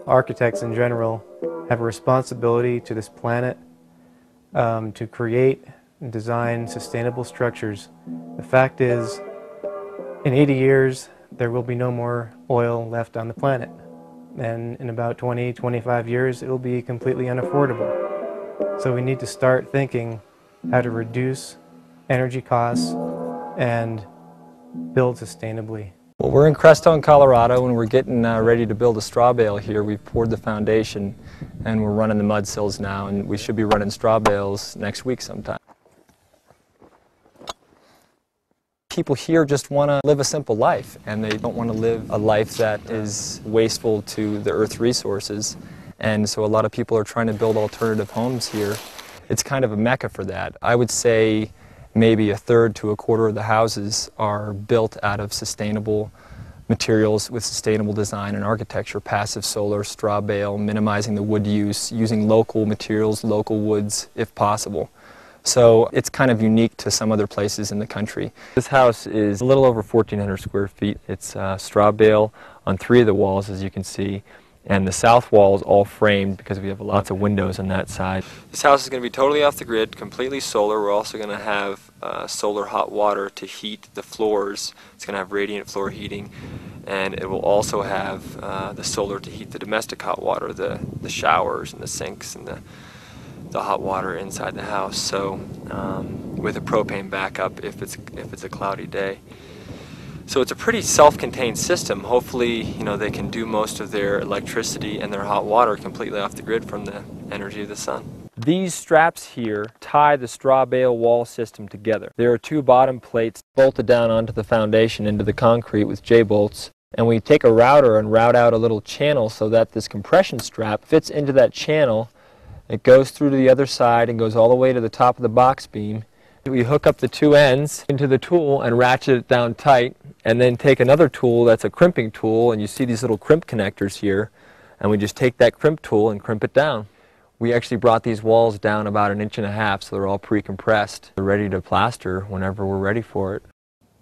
Architects in general have a responsibility to this planet to create and design sustainable structures. The fact is, in 80 years, there will be no more oil left on the planet. And in about 20, 25 years, it will be completely unaffordable. So we need to start thinking how to reduce energy costs and build sustainably. Well, we're in Crestone, Colorado, and we're getting ready to build a straw bale here. We've poured the foundation, and we're running the mud sills now, and we should be running straw bales next week sometime. People here just want to live a simple life, and they don't want to live a life that is wasteful to the Earth's resources. And so a lot of people are trying to build alternative homes here. It's kind of a mecca for that. I would say maybe a third to a quarter of the houses are built out of sustainable materials with sustainable design and architecture, passive solar, straw bale, minimizing the wood use, using local materials, local woods if possible. So it's kind of unique to some other places in the country. This house is a little over 1,400 square feet. It's straw bale on 3 of the walls, as you can see. And the south wall is all framed because we have lots of windows on that side. This house is going to be totally off the grid, completely solar. We're also going to have solar hot water to heat the floors. It's going to have radiant floor heating, and it will also have the solar to heat the domestic hot water, the showers and the sinks and the hot water inside the house. So with a propane backup if it's a cloudy day. So it's a pretty self-contained system. Hopefully, they can do most of their electricity and their hot water completely off the grid from the energy of the sun. These straps here tie the straw bale wall system together. There are 2 bottom plates bolted down onto the foundation into the concrete with J-bolts. And we take a router and route out a little channel so that this compression strap fits into that channel. It goes through to the other side and goes all the way to the top of the box beam. We hook up the 2 ends into the tool and ratchet it down tight, and then take another tool that's a crimping tool, and you see these little crimp connectors here, and we just take that crimp tool and crimp it down. We actually brought these walls down about 1.5 inches, so they're all pre-compressed. They're ready to plaster whenever we're ready for it.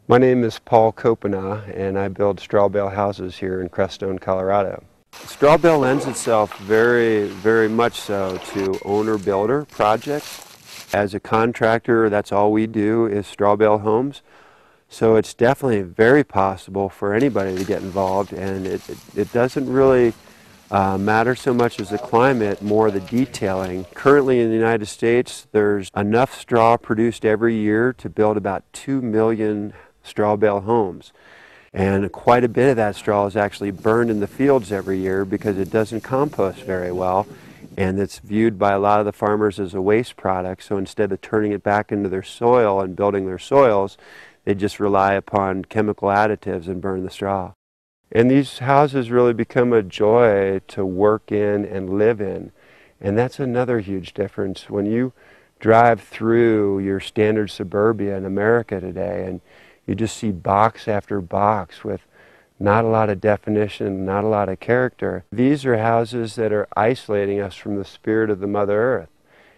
My name is Paul Kopena, and I build straw bale houses here in Crestone, Colorado. Straw bale lends itself very, very much so to owner-builder projects. As a contractor, that's all we do is straw bale homes. So it's definitely very possible for anybody to get involved, and it doesn't really matter so much as the climate, more the detailing. Currently in the United States, there's enough straw produced every year to build about 2 million straw bale homes. And quite a bit of that straw is actually burned in the fields every year because it doesn't compost very well. And it's viewed by a lot of the farmers as a waste product. So instead of turning it back into their soil and building their soils, they just rely upon chemical additives and burn the straw. And these houses really become a joy to work in and live in. And that's another huge difference. When you drive through your standard suburbia in America today and you just see box after box with not a lot of definition, not a lot of character. These are houses that are isolating us from the spirit of the Mother Earth.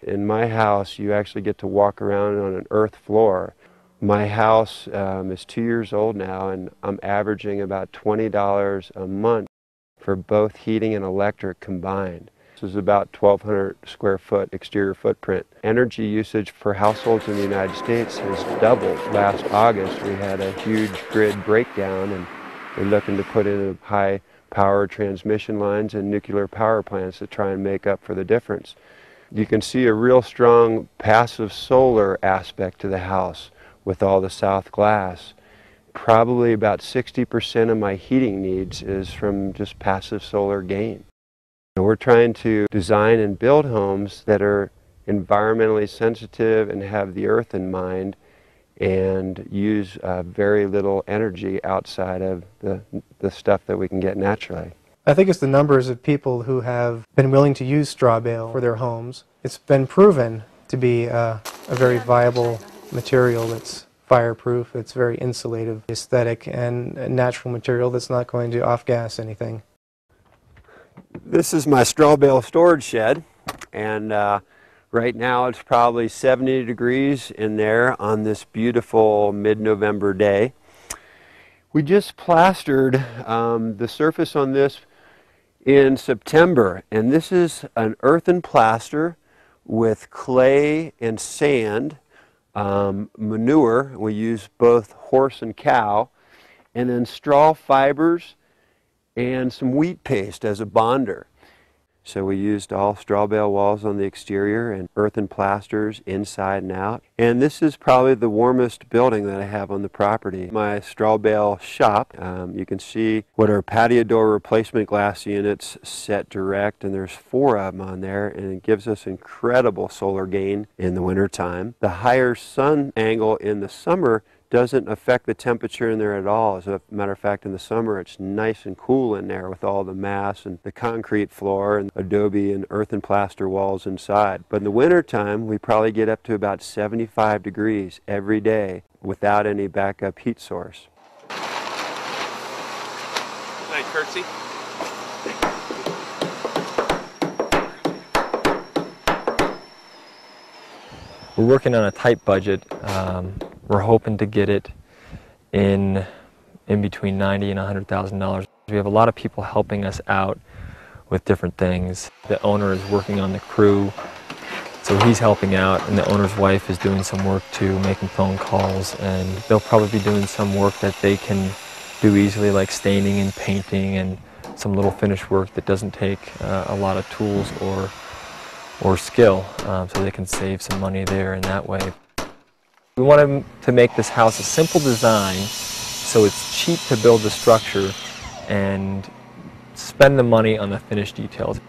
In my house, you actually get to walk around on an earth floor. My house is 2 years old now, and I'm averaging about $20 a month for both heating and electric combined. This is about 1,200 square foot exterior footprint. Energy usage for households in the United States has doubled. Last August, we had a huge grid breakdown, and we're looking to put in high power transmission lines and nuclear power plants to try and make up for the difference. You can see a real strong passive solar aspect to the house with all the south glass. Probably about 60% of my heating needs is from just passive solar gain. And we're trying to design and build homes that are environmentally sensitive and have the earth in mind, and use very little energy outside of the stuff that we can get naturally. I think it's the numbers of people who have been willing to use straw bale for their homes. It's been proven to be a very viable material that's fireproof, it's very insulative, aesthetic, and a natural material that's not going to off-gas anything. This is my straw bale storage shed, and Right now it's probably 70 degrees in there on this beautiful mid-November day. We just plastered the surface on this in September, and this is an earthen plaster with clay and sand, manure. We use both horse and cow, and then straw fibers and some wheat paste as a bonder. So we used all straw bale walls on the exterior and earthen plasters inside and out. And this is probably the warmest building that I have on the property. My straw bale shop, you can see what our patio door replacement glass units set direct, and there's 4 of them on there, and it gives us incredible solar gain in the wintertime. The higher sun angle in the summer doesn't affect the temperature in there at all. As a matter of fact, in the summer it's nice and cool in there with all the mass and the concrete floor and adobe and earthen plaster walls inside. But in the wintertime, we probably get up to about 75 degrees every day without any backup heat source. Nice curtsy. We're working on a tight budget. We're hoping to get it in between $90,000 and $100,000. We have a lot of people helping us out with different things. The owner is working on the crew, so he's helping out, and the owner's wife is doing some work too, making phone calls, and they'll probably be doing some work that they can do easily, like staining and painting and some little finish work that doesn't take a lot of tools or skill, so they can save some money there in that way. We wanted to make this house a simple design so it's cheap to build the structure and spend the money on the finished details.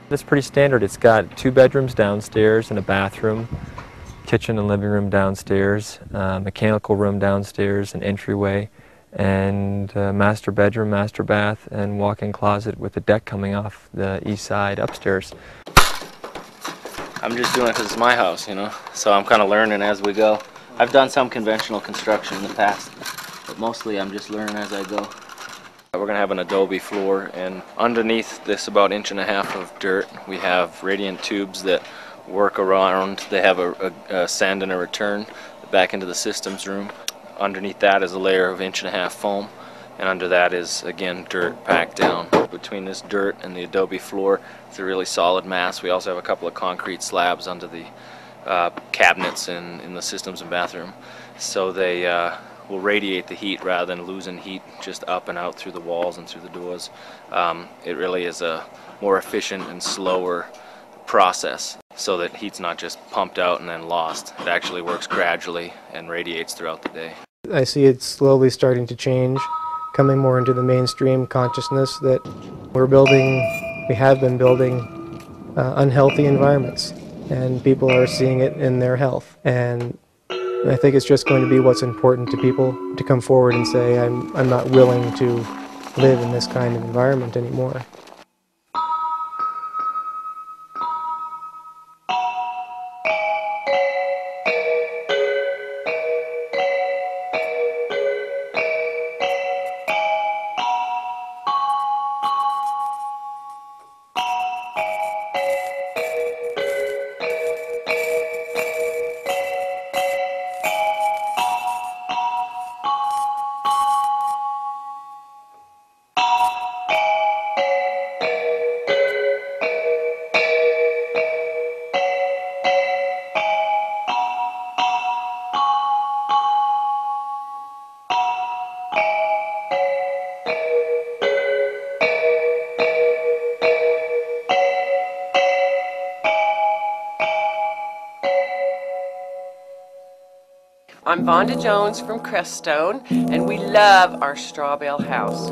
It's pretty standard. It's got 2 bedrooms downstairs and a bathroom, kitchen and living room downstairs, mechanical room downstairs, an entryway, and master bedroom, master bath, and walk-in closet with a deck coming off the east side upstairs. I'm just doing it because it's my house, you know, so I'm kind of learning as we go. I've done some conventional construction in the past, but mostly I'm just learning as I go. We're going to have an adobe floor, and underneath this about 1.5 inches of dirt, we have radiant tubes that work around. They have a send and a return back into the systems room. Underneath that is a layer of 1.5 inch foam, and under that is, again, dirt packed down. Between this dirt and the adobe floor, it's a really solid mass. We also have a couple of concrete slabs under the cabinets in the systems and bathroom, so they will radiate the heat rather than losing heat just up and out through the walls and through the doors. It really is a more efficient and slower process, so that heat's not just pumped out and then lost. It actually works gradually and radiates throughout the day. I see it slowly starting to change, coming more into the mainstream consciousness that we have been building unhealthy environments, and people are seeing it in their health. And I think it's just going to be what's important to people to come forward and say, I'm not willing to live in this kind of environment anymore. I'm Vonda Jones from Crestone, and we love our straw bale house.